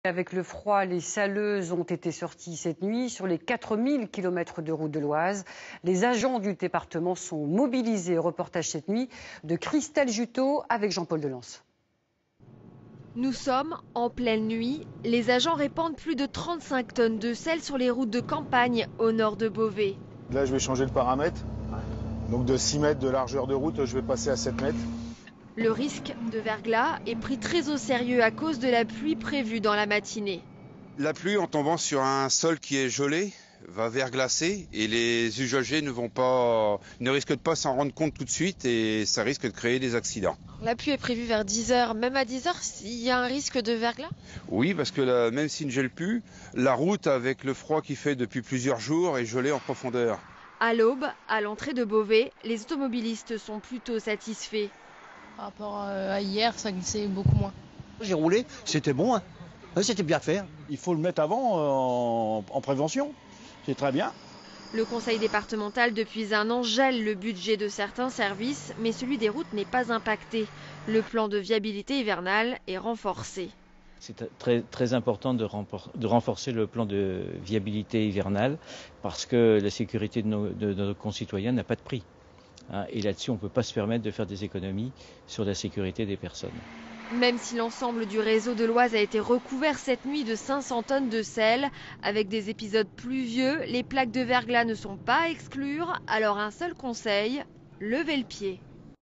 Avec le froid, les saleuses ont été sorties cette nuit sur les 4000 km de route de l'Oise. Les agents du département sont mobilisés. Reportage cette nuit de Christelle Juteau avec Jean-Paul Delance. Nous sommes en pleine nuit. Les agents répandent plus de 35 tonnes de sel sur les routes de campagne au nord de Beauvais. Là, je vais changer le paramètre. Donc de 6 mètres de largeur de route, je vais passer à 7 mètres. Le risque de verglas est pris très au sérieux à cause de la pluie prévue dans la matinée. La pluie, en tombant sur un sol qui est gelé, va verglacer et les usagers ne risquent de pas s'en rendre compte tout de suite et ça risque de créer des accidents. La pluie est prévue vers 10 h. Même à 10 h, il y a un risque de verglas? Oui, parce que même s'il ne gèle plus, la route, avec le froid qu'il fait depuis plusieurs jours, est gelée en profondeur. À l'aube, à l'entrée de Beauvais, les automobilistes sont plutôt satisfaits. Par rapport à hier, ça glissait beaucoup moins. J'ai roulé, c'était bon, hein. C'était bien fait. Il faut le mettre avant en prévention, c'est très bien. Le conseil départemental, depuis un an, gèle le budget de certains services, mais celui des routes n'est pas impacté. Le plan de viabilité hivernale est renforcé. C'est très important de renforcer le plan de viabilité hivernale parce que la sécurité de nos concitoyens n'a pas de prix. Et là-dessus, on ne peut pas se permettre de faire des économies sur la sécurité des personnes. Même si l'ensemble du réseau de l'Oise a été recouvert cette nuit de 500 tonnes de sel, avec des épisodes pluvieux, les plaques de verglas ne sont pas à exclure. Alors un seul conseil, levez le pied.